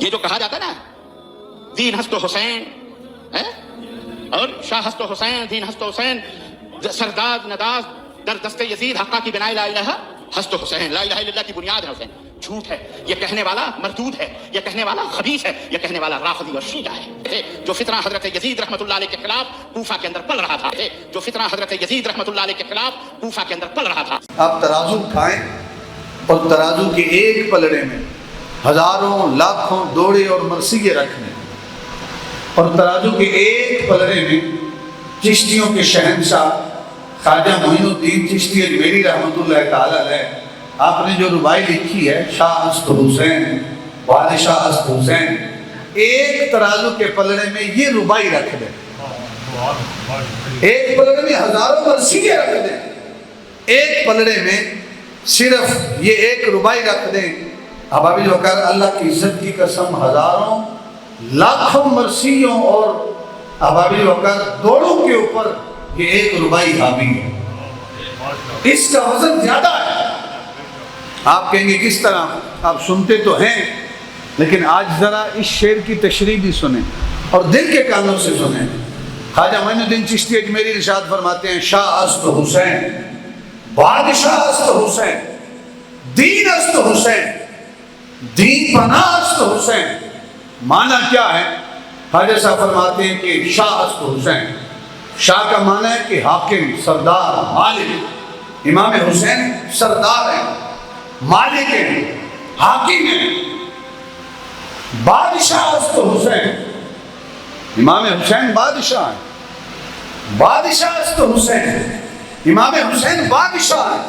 یہ جو کہا جاتا نا دین ہست و حسین اور شاہ ہست و حسین، دین ہست و حسین، سرداد نداز در دست یزید، حقا کی بنائے لا الہ ہست و حسین، لا الہ الا اللہ کی بنیاد ہے حسین. جھوٹ ہے یہ کہنے والا، مردود ہے یہ کہنے والا، خبیث ہے یہ کہنے والا، رافضی اور شیعہ ہے. جو فتنہ حضرت یزید رحمۃ اللہ علیہ کے خلاف کوفہ کے اندر پل رہا تھا، جو فتنہ حضرت یزید رحمۃ اللہ علیہ کے خلاف کوفہ کے اندر پل رہا تھا. آپ ترازو کھائیں اور ترازو کے ایک پلڑے میں ہزاروں لاکھوں دوڑے اور مرثیے رکھ لیں، اور ترازو کے ایک پلڑے میں چشتیوں کے شہنشاہ خواجہ معین الدین چشتی اجمیری رحمۃ اللہ تعالی علیہ، آپ نے جو ربائی لکھی ہے شاہ ہست حسین، بادشاہ ہست حسین، ایک ترازو کے پلڑے میں یہ ربائی رکھ دیں، ایک پلڑے میں ہزاروں مرثیے رکھ دیں، ایک پلڑے میں صرف یہ ایک ربائی رکھ دیں. ابابیل وقار اللہ کی عزت کی قسم ہزاروں لاکھوں مرثیوں اور ابابیل وقار دوڑوں کے اوپر یہ ایک ربائی حاوی ہے. اس کا وزن زیادہ ہے. آپ کہیں گے کس طرح؟ آپ سنتے تو ہیں لیکن آج ذرا اس شعر کی تشریح بھی سنیں اور دل کے کانوں سے سنیں. خواجہ معین الدین چشتی اجمیری ارشاد فرماتے ہیں شاہ ہست حسین، بادشاہ ہست حسین، دین ہست حسین، دین پناہ ہست حسین. معنی کیا ہے؟ خواجہ صاحب فرماتے ہیں کہ شاہ ہست حسین، شاہ کا معنی ہے کہ حاکم، سردار، مالک. امام حسین سردار ہیں، مالک ہیں، حاکم ہیں. بادشاہ ہست حسین، امام حسین بادشاہ ہیں، بادشاہ ہست حسین، امام حسین بادشاہ ہیں.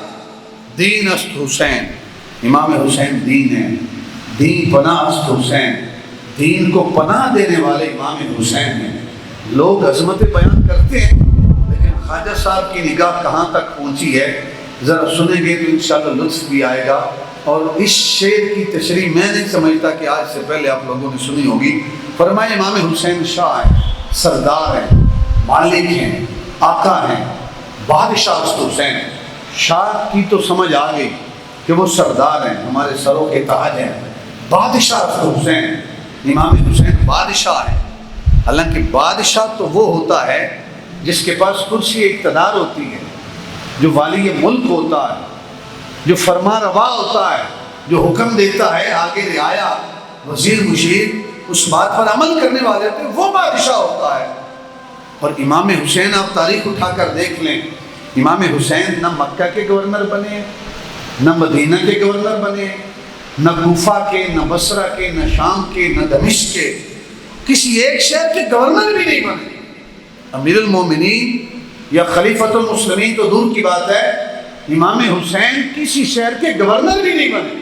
دین ہست حسین، امام حسین دین ہے. دین پناہ ہست حسین، دین کو پناہ دینے والے امام حسین ہیں. لوگ عظمت بیان کرتے ہیں لیکن خواجہ صاحب کی نگاہ کہاں تک پہنچی ہے ذرا سنیں گے تو انشاءاللہ لطف بھی آئے گا. اور اس شعر کی تشریح میں نہیں سمجھتا کہ آج سے پہلے آپ لوگوں نے سنی ہوگی. فرمائے امام حسین شاہ ہیں، سردار ہیں، مالک ہیں، آقا ہیں، بادشاہ ہست حسین. شاہ کی تو سمجھ آ گئی کہ وہ سردار ہیں، ہمارے سروں کے تاج ہیں. بادشاہ ہست حسین، امام حسین بادشاہ ہیں. حالانکہ بادشاہ تو وہ ہوتا ہے جس کے پاس کرسی اقتدار ہوتی ہے، جو والی ملک ہوتا ہے، جو فرما روا ہوتا ہے، جو حکم دیتا ہے، آگے رعایا وزیر مشیر اس بات پر عمل کرنے والے ہوتے ہیں، وہ بادشاہ ہوتا ہے. اور امام حسین آپ تاریخ اٹھا کر دیکھ لیں، امام حسین نہ مکہ کے گورنر بنے، نہ مدینہ کے گورنر بنے، نہ کوفہ کے، نہ بصرہ کے، نہ شام کے، نہ دمشق کے، کسی ایک شہر کے گورنر بھی نہیں بنے. امیر المومنین یا خلیفۃ المسلمین تو دور کی بات ہے، امام حسین کسی شہر کے گورنر بھی نہیں بنے.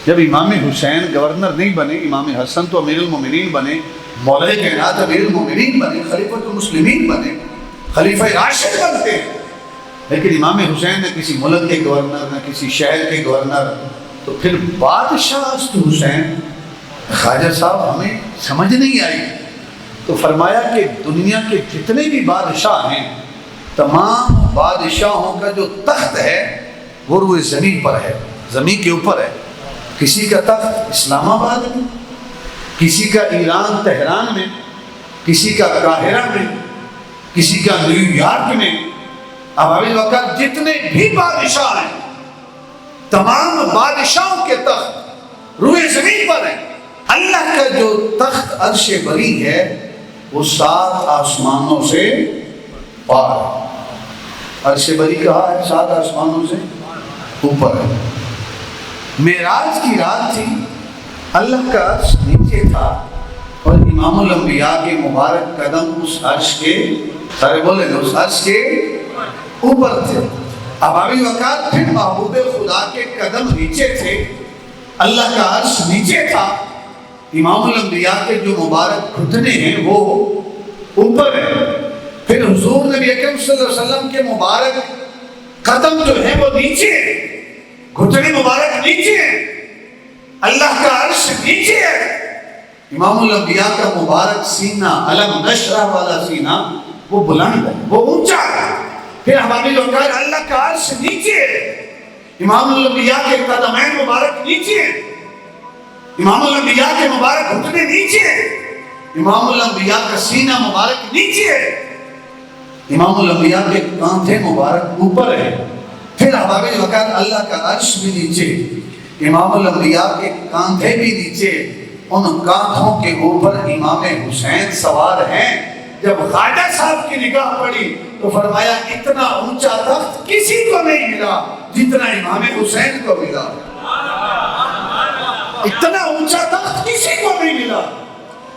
جب امام حسین گورنر نہیں بنے، امام حسن تو امیر المومنین بنے، مولا کائنات امیر المومنین بنے، خلیفۃ المسلمین بنے، خلیفہ راشد بنتے ہیں. لیکن امام حسین نہ کسی ملک کے گورنر، نہ کسی شہر کے گورنر. تو پھر بادشاہ ہست حسین، خواجہ صاحب ہمیں سمجھ نہیں آئی. تو فرمایا کہ دنیا کے جتنے بھی بادشاہ ہیں، تمام بادشاہوں کا جو تخت ہے وہ روئے زمین پر ہے، زمین کے اوپر ہے. کسی کا تخت اسلام آباد میں، کسی کا ایران تہران میں، کسی کا قاہرہ میں، کسی کا نیو یارک میں. ابابیل وقار جتنے بھی بادشاہ ہیں، تمام بادشاہوں کے تخت روئے زمین پر ہیں. اللہ کا جو تخت عرش بری ہے وہ 7 آسمانوں سے پار ہے. عرش بری کہا ہے 7 آسمانوں سے اوپر ہے. معراج کی رات تھی، اللہ کا عرش نیچے تھا اور امام الانبیاء کے مبارک قدم اس عرش کے، سارے بولے نا، اس عرش کے اوپر تھے. ابابیل وقار پھر محبوب خدا کے قدم نیچے تھے، اللہ کا عرش نیچے تھا، امام الانبیاء کے جو مبارک گھٹنے ہیں وہ اوپر ہیں. پھر حضور نبی اکرم صلی اللہ علیہ وسلم کے مبارک قدم جو ہیں وہ نیچے ہیں، گھٹنے مبارک نیچے ہیں، اللہ کا عرش نیچے ہے. امام الانبیاء کا مبارک سینہ، علم نشرہ والا سینہ، وہ بلند ہے، وہ اونچا ہے. پھر ابابیل وقار اللہ کا عرش نیچے ہے، امام الانبیاء کے قدمین مبارک نیچے ہیں. امام الانبیاء کے مبارک گھٹنے نیچے ہے، امام الانبیاء کا سینہ مبارک نیچے ہے، امام الانبیاء کے کاندھے مبارک اوپر ہے، پھر احباب وقار اللہ کا عرش بھی نیچے، امام الانبیاء کے کاندھے بھی نیچے، ان کاندھوں کے اوپر امام حسین سوار ہیں۔ جب خواجہ صاحب کی نگاہ پڑی تو فرمایا اتنا اونچا تخت کسی کو نہیں ملا جتنا امام حسین کو ملا، اتنا اونچا تخت کسی کو نہیں ملا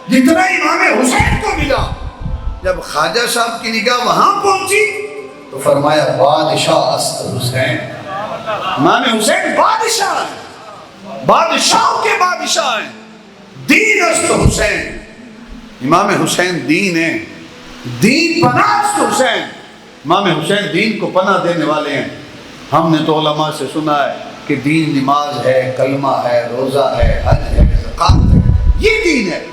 جتنا امام حسین کو ملا۔ جب خواجہ صاحب کی نگاہ وہاں پہنچی تو فرمایا بادشاہ است حسین، امام حسین بادشاہ ہیں، بادشاہوں کے بادشاہ ہیں، دین است حسین، امام حسین دین ہے، دین پناہ است حسین، امام حسین دین کو پناہ دینے والے ہیں۔ ہم نے تو علماء سے سنا ہے کہ دین نماز ہے، کلمہ ہے، روزہ ہے، حج ہے، زکات ہے، یہ دین ہے،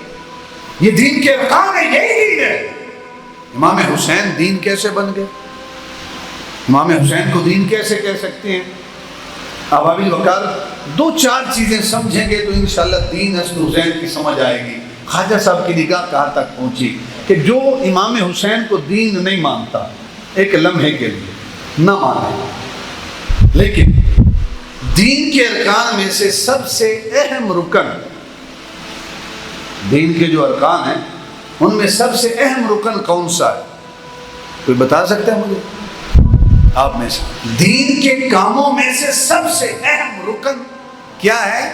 یہ دین کے ارکان ہے، یہی دین ہے۔ امام حسین دین کیسے بن گئے؟ امام حسین کو دین کیسے کہہ سکتے ہیں؟ احباب وقار دو چار چیزیں سمجھیں گے تو انشاءاللہ دین است حسین کی سمجھ آئے گی۔ خواجہ صاحب کی نگاہ کہاں تک پہنچی کہ جو امام حسین کو دین نہیں مانتا ایک لمحے کے لیے نہ مانے، لیکن دین کے ارکان میں سے سب سے اہم رکن، دین کے جو ارکان ہیں ان میں سب سے اہم رکن کون سا ہے؟ کوئی بتا سکتا ہے مجھے؟ آپ میں سے دین کے کاموں میں سے سب سے اہم رکن کیا ہے؟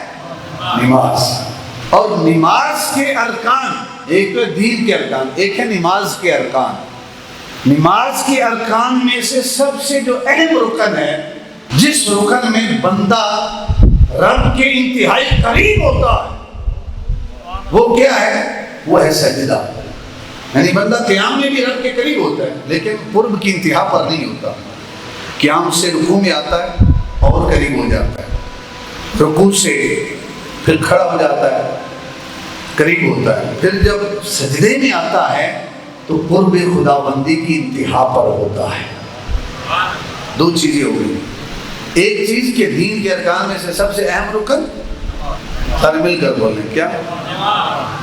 نماز۔ اور نماز کے ارکان، ایک تو دین کے ارکان، ایک ہے نماز کے ارکان۔ نماز کے ارکان میں سے سب سے جو اہم رکن ہے، جس رکن میں بندہ رب کے انتہائی قریب ہوتا ہے، وہ کیا ہے؟ وہ ہے سجدہ۔ یعنی بندہ قیام میں بھی رب کے قریب ہوتا ہے لیکن قرب کی انتہا پر نہیں ہوتا۔ قیام سے رکوع میں آتا ہے اور قریب ہو جاتا ہے، رکوع سے پھر کھڑا ہو جاتا ہے، قریب ہوتا ہے، پھر جب سجدے میں آتا ہے تو قرب خداوندی کی انتہا پر ہوتا ہے۔ دو چیزیں ہو گئی، ایک چیز کہ دین کے ارکان میں سے سب سے اہم رکن، سارے مل کر بولیں کیا؟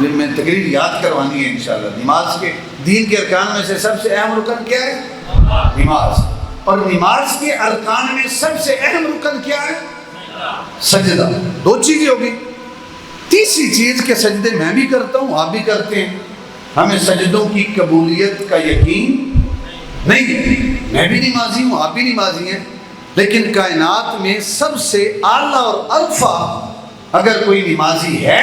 جن میں تقریر یاد کروانی ہے انشاءاللہ۔ نماز کے دین کے ارکان میں سے سب سے اہم رکن کیا ہے؟ نماز۔ اور نماز کے ارکان میں سب سے اہم رکن کیا ہے؟ سجدہ۔ دو چیزیں ہوگی۔ تیسری چیز کہ سجدے میں بھی کرتا ہوں، آپ بھی کرتے ہیں، ہمیں سجدوں کی قبولیت کا یقین نہیں، میں بھی نمازی ہوں، آپ بھی نمازی ہیں، لیکن کائنات میں سب سے اعلیٰ اور الفا اگر کوئی نمازی ہے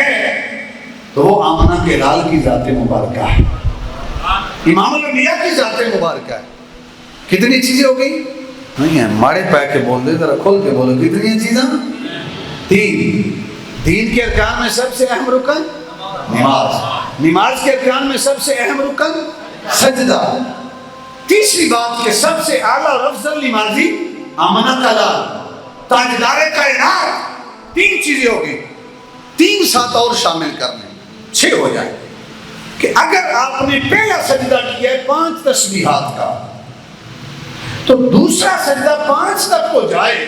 تو وہ آمنہ کے لال کی ذات مبارکہ ہے، امام الانبیاء کی ذات مبارکہ ہے۔ کتنی چیزیں ہو گئی؟ نہیں ہے، ماڑے پہ کے بول دے، ذرا کھول کے بولو، کتنی چیزیں؟ تین۔ دین کے ارکان میں سب سے اہم رکن نماز، نماز کے ارکان میں سب سے اہم رکن سجدہ۔ تیسری بات کہ سب سے اعلیٰ اور افضل نمازی آمنہ کا لال، تاجدار کائنات۔ تین چیزیں ہو گئی، تین ساتھ اور شامل کرنے، 6 ہو جائے کہ اگر آپ نے پہلا سجدہ کیا ہے 5 تسبیحات کا تو دوسرا سجدہ 5 تک تو جائے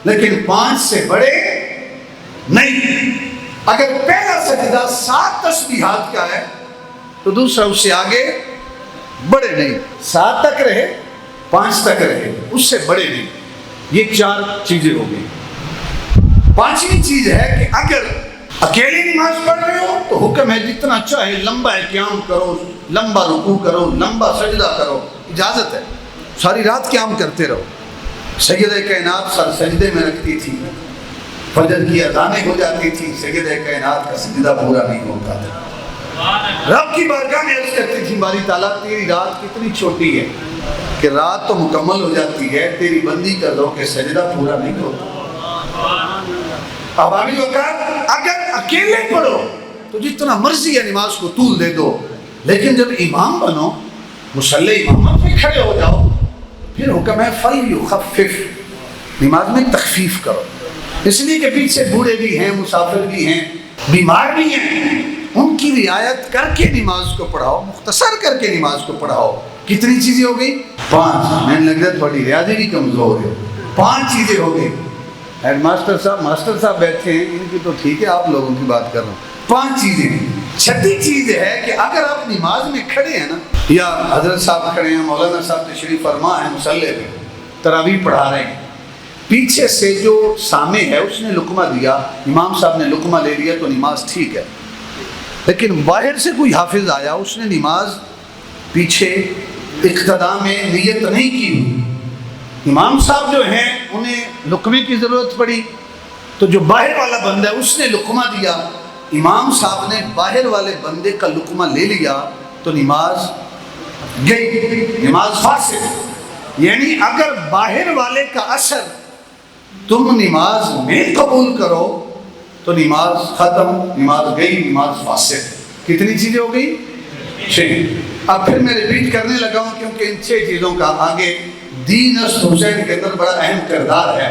لیکن 5 سے بڑے نہیں۔ اگر پہلا سجدہ 7 تسبیحات کا ہے تو دوسرا اس سے آگے بڑے نہیں، 7 تک رہے، 5 تک رہے، اس سے بڑے نہیں۔ یہ 4 چیزیں ہو گئی۔ پانچویں چیز ہے کہ اگر اکیلے نماز پڑھ رہے ہو تو حکم ہے جتنا چاہے لمبا قیام کرو، لمبا رکوع کرو، لمبا سجدہ کرو، اجازت ہے، ساری رات قیام کرتے رہو۔ سیدہ کائنات سر سجدے میں رکھتی تھی، فجر کی اذانیں ہو جاتی تھی، سیدہ کائنات کا سجدہ پورا نہیں ہوتا تھا۔ رب کی بارگاہ میں عرض کرتی تھی باری تعالیٰ تیری رات کتنی چھوٹی ہے کہ رات تو مکمل ہو جاتی ہے، تیری بندی کا ذوق سجدہ پورا نہیں ہوتا۔ اب آبی وقت اگر اکیلے پڑھو تو جتنا مرضی ہے نماز کو طول دے دو، لیکن جب امام بنو، مصلی امامت میں کھڑے ہو جاؤ، پھر حکم ہے فَلْيُخَفِّفْ، نماز میں تخفیف کرو، اس لیے کہ پیچھے بوڑھے بھی ہیں، مسافر بھی ہیں، بیمار بھی ہیں، ان کی رعایت کر کے نماز کو پڑھاؤ، مختصر کر کے نماز کو پڑھاؤ۔ کتنی چیزیں ہو گئی؟ 5۔ میں نے لگ رہا تھوڑی ریاضی بھی کمزور ہے، 5 چیزیں ہو گئی۔ ہیڈ ماسٹر صاحب بیٹھے ہیں، ان کی تو ٹھیک ہے، آپ لوگوں کی بات کر رہا ہوں۔ 5 چیزیں ہیں۔ چھٹی چیز ہے کہ اگر آپ نماز میں کھڑے ہیں نا، یا حضرت صاحب کھڑے ہیں، مولانا صاحب تشریف فرما ہے مصلی پہ، تراویح پڑھا رہے ہیں، پیچھے سے جو سامع ہے اس نے لقمہ دیا، امام صاحب نے لقمہ لے لیا تو نماز ٹھیک ہے۔ لیکن باہر سے کوئی حافظ آیا، اس نے نماز پیچھے اقتدا میں نیت نہیں کی ہوئی، امام صاحب جو ہیں انہیں لقمے کی ضرورت پڑی، تو جو باہر والا بندہ ہے اس نے لقمہ دیا، امام صاحب نے باہر والے بندے کا لقمہ لے لیا تو نماز گئی، نماز فاسد۔ یعنی اگر باہر والے کا اثر تم نماز میں قبول کرو تو نماز ختم، نماز گئی، نماز فاسد۔ کتنی چیزیں ہو گئی؟ 6۔ اب پھر میں ریپیٹ کرنے لگا ہوں کیونکہ ان 6 چیزوں کا آگے دین است حسین کے اندر بڑا اہم کردار ہے۔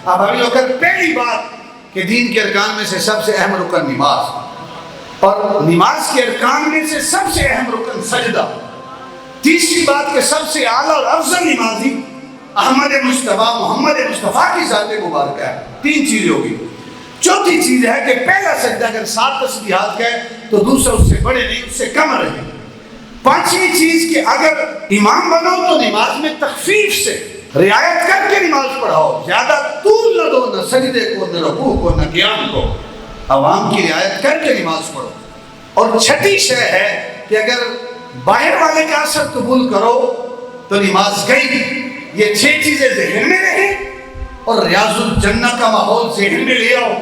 اب ابھی لوگ پہلی بات کہ دین کے ارکان میں سے سب سے اہم رکن نماز، اور نماز کے ارکان میں سے سب سے اہم رکن سجدہ۔ تیسری بات کہ سب سے اعلیٰ اور افضل نمازی احمد مصطفیٰ محمد مصطفیٰ کی ذات مبارکہ ہے۔ 3 چیزیں ہوگی۔ چوتھی چیز ہے کہ پہلا سجدہ اگر 7 تسبیحات کا ہے تو دوسرا اس سے بڑے نہیں، اس سے کم رہے۔ 5ویں چیز کہ اگر امام بنو تو نماز میں تخفیف سے رعایت کر کے نماز پڑھاؤ، زیادہ طول نہ دو، نہ سجدے کو، نہ رکوع کو، نہ قیام کو، عوام کی رعایت کر کے نماز پڑھو۔ اور چھٹی شے ہے کہ اگر باہر والے کا اثر قبول کرو تو نماز گئی۔ یہ 6 چیزیں ذہن میں رہیں اور ریاض الجنہ کا ماحول ذہن میں لے آؤ۔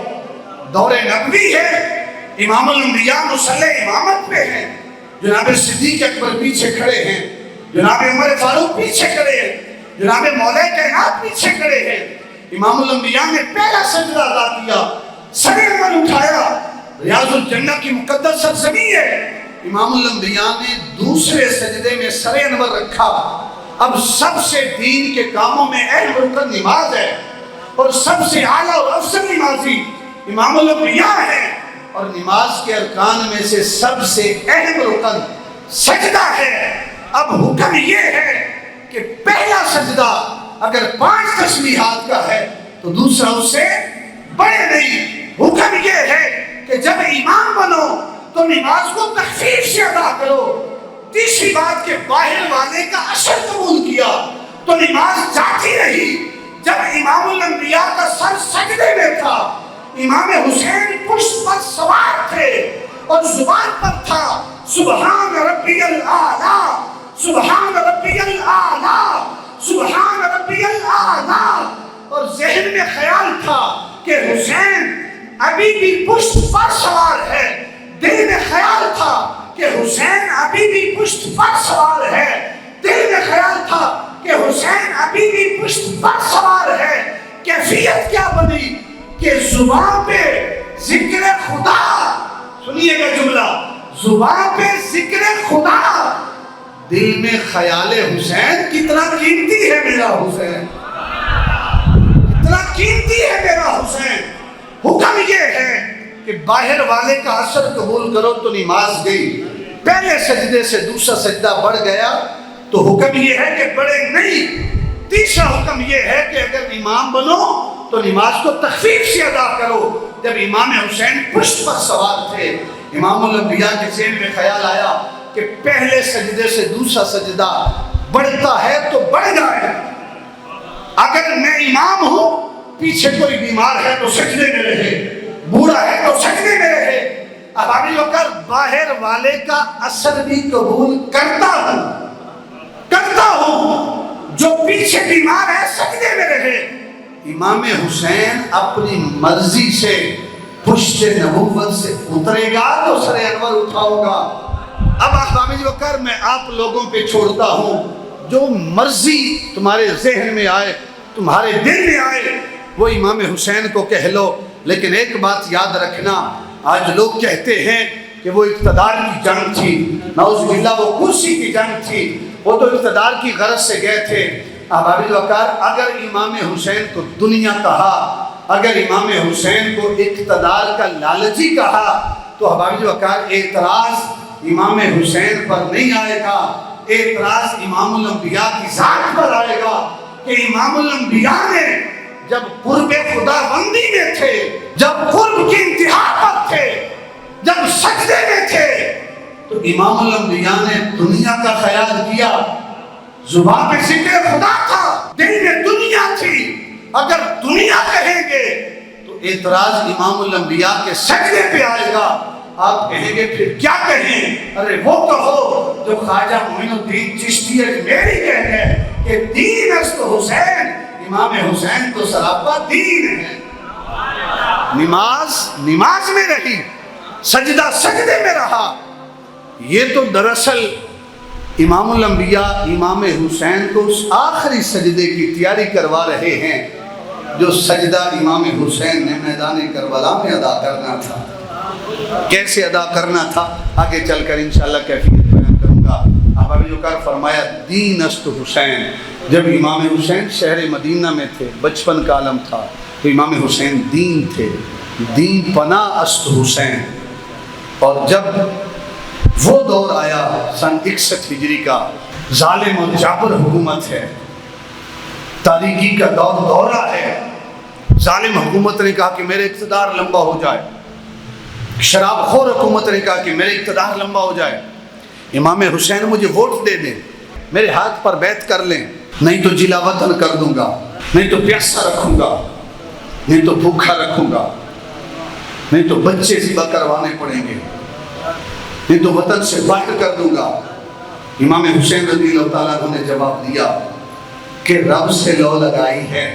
دور نبوی ہے، امام الانبیاء مصلی امامت پہ ہیں، جناب صدیق اکبر پیچھے کھڑے ہیں، جناب عمر فاروق پیچھے کھڑے ہیں، جناب مولا کائنات پیچھے کھڑے ہیں۔ امام الانبیاء نے پہلا سجدہ ادا کیا، سر انور اٹھایا، ریاض الجنہ کی مقدس سرزمین ہے۔ امام الانبیاء نے دوسرے سجدے میں سر انور رکھا۔ اب سب سے دین کے کاموں میں اہم رکن نماز ہے، اور سب سے اعلیٰ اور افضل نمازی امام الانبیاء ہے، اور نماز کے ارکان میں سے سب سے اہم رکن سجدہ ہے۔ اب حکم یہ ہے کہ پہلا سجدہ اگر 5 تسبیحات کا ہے تو دوسرا اس سے بڑے نہیں۔ حکم یہ ہے کہ جب امام بنو تو نماز کو تخفیف سے ادا کرو۔ تیسری بات کہ باہر والے کا اثر قبول کیا تو نماز جاتی رہی۔ جب امام الانبیاء کا سر سجدے میں تھا، امام حسین پشت پر سوار تھے اور زبان پر تھا سبحان ربی الاعلیٰ، سبحان ربی الاعلیٰ، سبحان ربی الاعلیٰ، اور ذہن میں خیال تھا کہ حسین ابھی بھی پشت پر سوار ہے۔ دل میں خیال تھا کہ حسین ابھی بھی پشت پر سوار ہے۔ دل میں خیال تھا کہ حسین ابھی بھی پشت پر سوار ہے۔ کیفیت کیا بنی کہ زبان پہ ذکر خدا، سنیے گا جملہ، زبان پہ ذکر خدا، دل میں خیال حسین، کتنا قیمتی ہے میرا حسین، کتنا قیمتی ہے میرا حسین۔ حکم یہ ہے کہ باہر والے کا اثر قبول کرو تو نماز گئی۔ پہلے سجدے سے دوسرا سجدہ بڑھ گیا تو حکم یہ ہے کہ بڑے نہیں۔ تیسرا حکم یہ ہے کہ اگر امام بنو تو نماز کو تخفیف سے ادا کرو۔ جب امام حسین پشت پر سوار تھے، امام الانبیاء کے ذہن میں خیال آیا کہ پہلے سجدے سے دوسرا سجدہ بڑھتا ہے تو بڑھ جائے۔ اگر میں امام ہوں، پیچھے کوئی بیمار ہے تو سجدے میں رہے، بوڑھا ہے تو سجدے میں رہے۔ اب ابھی لوگ باہر والے کا اثر بھی قبول کرتا ہوں، جو پیچھے بیمار ہے سجدے میں رہے۔ امام حسین اپنی مرضی سے پشت نبوت سے اترے گا تو سر انور اٹھاؤ گا۔ اب احبابی بکر میں آپ لوگوں پہ چھوڑتا ہوں، جو مرضی تمہارے ذہن میں آئے، تمہارے دل میں آئے، وہ امام حسین کو کہہ لو۔ لیکن ایک بات یاد رکھنا، آج لوگ کہتے ہیں کہ وہ اقتدار کی جنگ تھی، نعوذ باللہ وہ کرسی کی جنگ تھی، وہ تو اقتدار کی غرض سے گئے تھے۔ احباب وقار، اگر امام حسین کو دنیا کہا، اگر امام حسین کو اقتدار کا لالچی کہا، تو احباب وقار اعتراض امام حسین پر نہیں آئے گا، اعتراض امام الانبیاء کی ذات پر آئے گا کہ امام الانبیاء نے جب قرب خدا بندی میں تھے، جب قرب کی انتہا پر تھے، جب سجدے میں تھے، تو امام الانبیاء نے دنیا کا خیال کیا۔ زبان پہ ذکر خدا تھا، دل میں دنیا تھی۔ اگر دنیا کہیں گے تو اعتراض امام الانبیاء کے سجدے پہ آئے گا۔ آپ کہیں گے پھر کیا کہیں؟ ارے وہ کہو جو خواجہ معین الدین چشتی اجمیری کہتے ہیں کہ دین است حسین، امام حسین تو سراپا دین ہے۔ نماز میں رہی، سجدہ سجدے میں رہا۔ یہ تو دراصل امام الانبیاء امام حسین کو اس آخری سجدے کی تیاری کروا رہے ہیں جو سجدہ امام حسین نے میدان کربلا میں ادا کرنا تھا۔ کیسے ادا کرنا تھا آگے چل کر انشاءاللہ کیفیت بیان کروں گا۔ اب ابھی جو کر فرمایا دین است حسین، جب امام حسین شہر مدینہ میں تھے، بچپن کا عالم تھا، تو امام حسین دین تھے، دین پناہ است حسین۔ اور جب وہ دور آیا سن 61 ہجری کا، ظالم اور جابر حکومت ہے، تاریکی کا دورہ ہے۔ ظالم حکومت نے کہا کہ میرے اقتدار لمبا ہو جائے، شراب خور حکومت نے کہا کہ میرے اقتدار لمبا ہو جائے، امام حسین مجھے ووٹ دے دیں، میرے ہاتھ پر بیعت کر لیں، نہیں تو جلا وطن کر دوں گا، نہیں تو پیاسا رکھوں گا، نہیں تو بھوکا رکھوں گا، نہیں تو بچے ذبح کروانے پڑیں گے، نہیں تو وطن سے باہر کر دوں گا۔ امام حسین رضی اللہ تعالیٰ عنہ نے جواب دیا کہ رب سے لو لگائی ہے،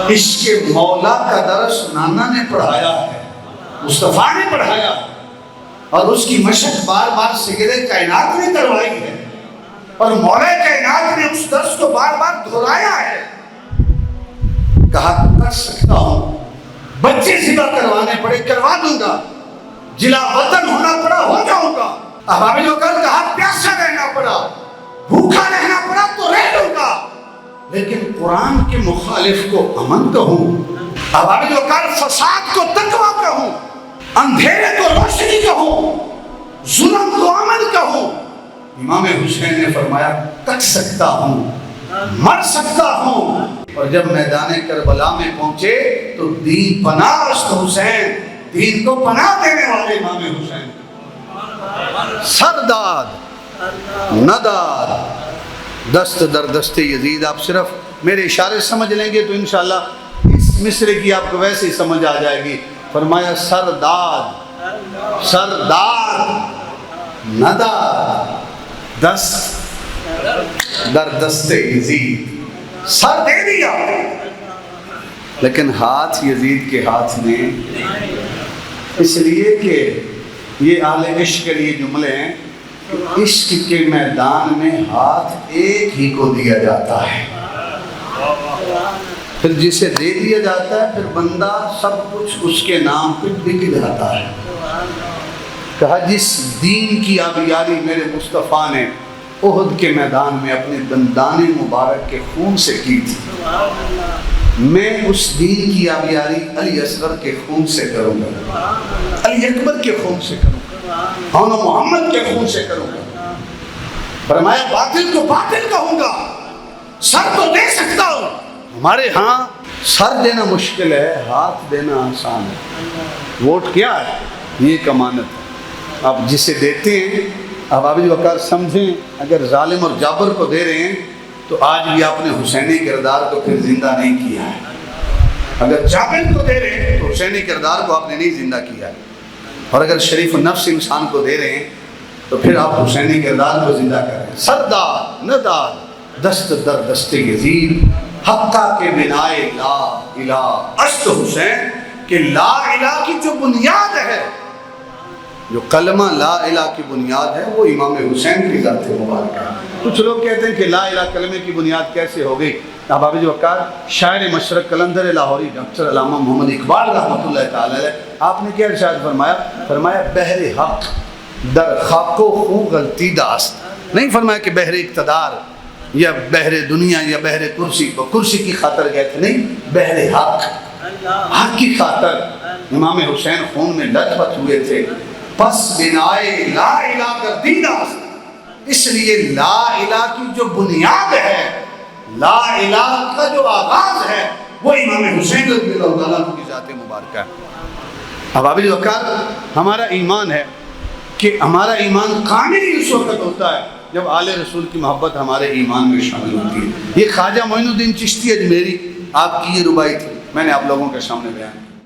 عشق مولا کا درس نانا نے پڑھایا ہے، مصطفیٰ نے پڑھایا، اور اس کی مشق بار بار سگرے کائنات نے کروائی ہے، اور مولا کائنات نے اس درس کو بار بار دہرایا ہے۔ کہا کر سکتا ہوں، بچے ذبح کروانے پڑے کروا دوں گا، جلا وطن ہونا پڑا ہو جاؤں گا، اب ابھی جو کہا پیاسا رہنا پڑا، بھوکا رہنا پڑا تو رہ لوں گا، لیکن قرآن کے مخالف کو امن کہوں، اب ابھی جو فساد کو تقویٰ کہوں، اندھیرے کو روشنی کہوں، ظلم کو امن کہوں۔ امام حسین نے فرمایا کر سکتا ہوں، مر سکتا ہوں۔ اور جب میدان کربلا میں پہنچے تو دین پناہ است حسین، دین کو پناہ دینے والے امام حسین، سرداد نداد دست در دست یزید۔ آپ صرف میرے اشارے سمجھ لیں گے تو انشاءاللہ اس مصرے کی آپ کو ویسے ہی سمجھ آ جائے گی۔ فرمایا سرداد، سرداد نداد دست در دست یزید، سر دے دیا لیکن ہاتھ یزید کے ہاتھ میں، اس لیے کہ یہ اہل عشق کے لیے جملے ہیں کہ عشق کے میدان میں ہاتھ ایک ہی کو دیا جاتا ہے، پھر جسے دے دیا جاتا ہے پھر بندہ سب کچھ اس کے نام پہ بک جاتا ہے۔ کہا جس دین کی آبیاری میرے مصطفیٰ نے احد کے میدان میں اپنے دندان مبارک کے خون سے کی تھی، میں اس دین کی آبیاری علی اصغر کے خون سے کروں گا، علی اکبر کے خون سے کروں گا، اور محمد کے خون سے کروں گا۔ فرمایا باطل کو باطل کہوں گا، سر تو دے سکتا ہوں۔ ہمارے ہاں سر دینا مشکل ہے، ہاتھ دینا آسان ہے۔ ووٹ کیا ہے؟ یہ ایک امانت ہے، آپ جسے دیتے ہیں، اب آپ جو وقار سمجھیں، اگر ظالم اور جابر کو دے رہے ہیں تو آج بھی آپ نے حسینی کردار کو پھر زندہ نہیں کیا ہے۔ اگر جابر کو دے رہے ہیں تو حسینی کردار کو آپ نے نہیں زندہ کیا ہے، اور اگر شریف النفس انسان کو دے رہے ہیں تو پھر آپ حسینی کردار کو زندہ کر رہے ہیں۔ سردار نداد دست در دست یزید، حقہ کے بنائے لا الہ است حسین، کہ لا الہ کی جو بنیاد ہے، جو کلمہ لا الہ کی بنیاد ہے، وہ امام حسین کی ذات مبارک ہے۔ کچھ لوگ کہتے ہیں کہ لا الہ کلمے کی بنیاد کیسے ہو گئی؟ احباب وقار، شاعر مشرق قلندر لاہوری ڈاکٹر علامہ محمد اقبال رحمۃ اللہ تعالی علیہ، آپ نے کیا ارشاد فرمایا؟ فرمایا بحر حق در خاک و خوں غلطی داست، نہیں فرمایا کہ بحر اقتدار یا بحر دنیا یا بحر کرسی کو کرسی کی خاطر گئے تھے، نہیں، بحر حق، حق کی خاطر امام حسین خون میں لت پت ہوئے تھے۔ پس بنائے لا الہ کر دیداست، اس لیے لا الہ کی جو بنیاد ہے، لا الہ کا جو آغاز ہے، وہ امام حسین رضی اللہ تعالیٰ عنہ کی ذات مبارکہ ہے۔ اب عابد وقار ہمارا ایمان ہے کہ ہمارا ایمان کامل ہی اس وقت ہوتا ہے جب آل رسول کی محبت ہمارے ایمان میں شامل ہوتی ہے۔ یہ خواجہ معین الدین چشتی اجمیری آپ کی یہ ربائی تھی، میں نے آپ لوگوں کے سامنے بیان کی۔